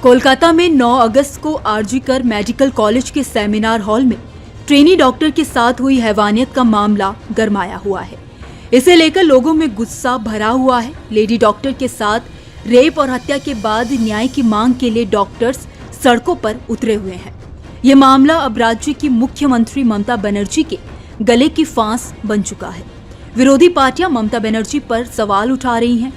कोलकाता में 9 अगस्त को RG Kar medical college के सेमिनार हॉल में ट्रेनी डॉक्टर के साथ हुई हैवानियत का मामला गरमाया हुआ है। इसे लेकर लोगों में गुस्सा भरा हुआ है। लेडी डॉक्टर के साथ रेप और हत्या के बाद न्याय की मांग के लिए डॉक्टर्स सड़कों पर उतरे हुए हैं। ये मामला अब राज्य की मुख्यमंत्री ममता बनर्जी के गले की फांस बन चुका है। विरोधी पार्टियां ममता बनर्जी पर सवाल उठा रही हैं।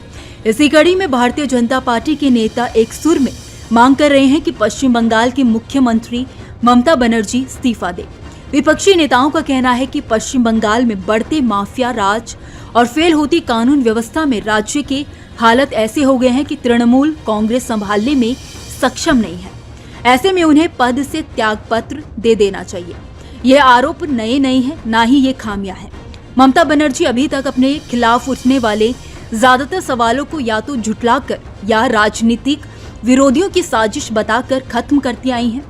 इसी कड़ी में भारतीय जनता पार्टी के नेता एक सुर में मांग कर रहे हैं कि पश्चिम बंगाल की मुख्यमंत्री ममता बनर्जी इस्तीफा दे। विपक्षी नेताओं का कहना है कि पश्चिम बंगाल में बढ़ते माफिया राज और फेल होती कानून व्यवस्था में राज्य के हालत ऐसे हो गए हैं कि तृणमूल कांग्रेस संभालने में सक्षम नहीं है। ऐसे में उन्हें पद से त्यागपत्र दे देना चाहिए। ये आरोप नए नहीं है, ना ही ये खामियां हैं। ममता बनर्जी अभी तक अपने खिलाफ उठने वाले ज्यादातर सवालों को या तो झुठलाकर या राजनीतिक विरोधियों की साजिश बताकर खत्म करती आई हैं।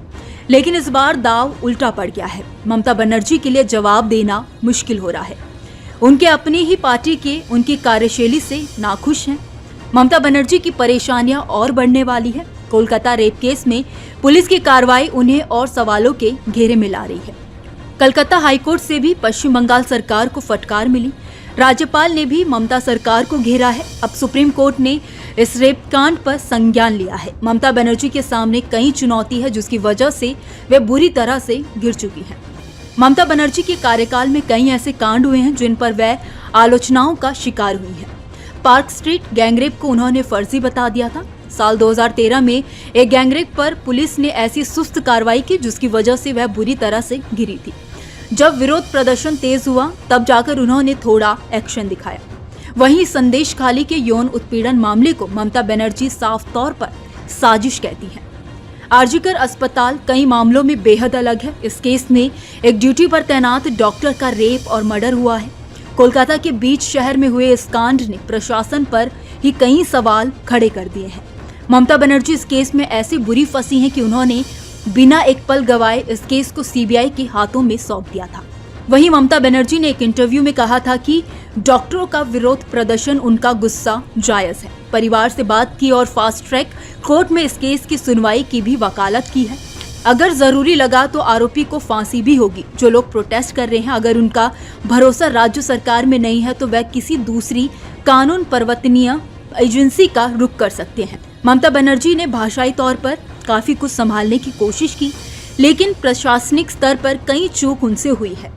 लेकिन इस बार दाव उल्टा पड़ गया है। ममता बनर्जी के लिए जवाब देना मुश्किल हो रहा है। उनके अपनी ही पार्टी के उनकी कार्यशैली से नाखुश हैं। ममता बनर्जी की परेशानियां और बढ़ने वाली है। कोलकाता रेप केस में पुलिस की कार्रवाई उन्हें और सवालों के घेरे में ला रही है। कलकत्ता हाईकोर्ट से भी पश्चिम बंगाल सरकार को फटकार मिली। राज्यपाल ने भी ममता सरकार को घेरा है। अब सुप्रीम कोर्ट ने इस रेप कांड पर संज्ञान लिया है। ममता बनर्जी के सामने कई चुनौती है, जिसकी वजह से वे बुरी तरह से गिर चुकी हैं। ममता बनर्जी के कार्यकाल में कई ऐसे कांड हुए हैं जिन पर वह आलोचनाओं का शिकार हुई है। पार्क स्ट्रीट गैंगरेप को उन्होंने फर्जी बता दिया था। साल 2013 में एक गैंगरेप पर पुलिस ने ऐसी सुस्त कार्रवाई की जिसकी वजह से वह बुरी तरह से गिरी थी। जब विरोध प्रदर्शन तेज हुआ तब जाकर उन्होंने थोड़ा एक्शन दिखाया। वहीं संदेश खाली के यौन उत्पीड़न मामले को ममता बनर्जी साफ तौर पर साजिश कहती हैं। आरजीकर अस्पताल कई मामलों में बेहद अलग है। इस केस में एक ड्यूटी पर तैनात डॉक्टर का रेप और मर्डर हुआ है। कोलकाता के बीच शहर में हुए इस कांड ने प्रशासन पर ही कई सवाल खड़े कर दिए हैं। ममता बनर्जी इस केस में ऐसी बुरी फंसी हैं कि उन्होंने बिना एक पल गवाए इस केस को सीबीआई के हाथों में सौंप दिया था। वहीं ममता बनर्जी ने एक इंटरव्यू में कहा था कि डॉक्टरों का विरोध प्रदर्शन उनका गुस्सा जायज है। परिवार से बात की और फास्ट ट्रैक कोर्ट में इस केस की सुनवाई की भी वकालत की है। अगर जरूरी लगा तो आरोपी को फांसी भी होगी। जो लोग प्रोटेस्ट कर रहे हैं, अगर उनका भरोसा राज्य सरकार में नहीं है तो वह किसी दूसरी कानून प्रवर्तनीय एजेंसी का रुख कर सकते हैं। ममता बनर्जी ने भाषाई तौर पर काफी कुछ संभालने की कोशिश की, लेकिन प्रशासनिक स्तर पर कई चूक उनसे हुई है।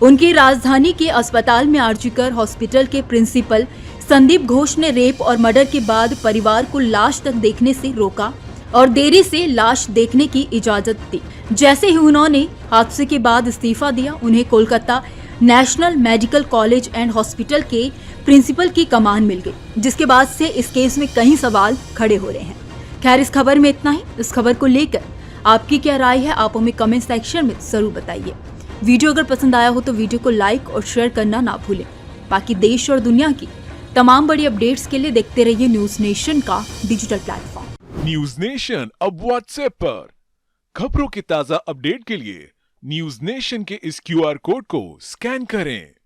उनकी राजधानी के अस्पताल में आरजीकर हॉस्पिटल के प्रिंसिपल संदीप घोष ने रेप और मर्डर के बाद परिवार को लाश तक देखने से रोका और देरी से लाश देखने की इजाजत दी। जैसे ही उन्होंने हादसे के बाद इस्तीफा दिया, उन्हें Kolkata national medical college and hospital के प्रिंसिपल की कमान मिल गई, जिसके बाद से इस केस में कई सवाल खड़े हो रहे हैं। खैर, इस खबर में इतना ही। इस खबर को लेकर आपकी क्या राय है, आप हमें कमेंट सेक्शन में जरूर बताइए। वीडियो अगर पसंद आया हो तो वीडियो को लाइक और शेयर करना ना भूलें। बाकी देश और दुनिया की तमाम बड़ी अपडेट्स के लिए देखते रहिए न्यूज नेशन का डिजिटल प्लेटफॉर्म। न्यूज नेशन अब व्हाट्सएप पर खबरों की ताजा अपडेट के लिए न्यूज नेशन के इस QR कोड को स्कैन करें।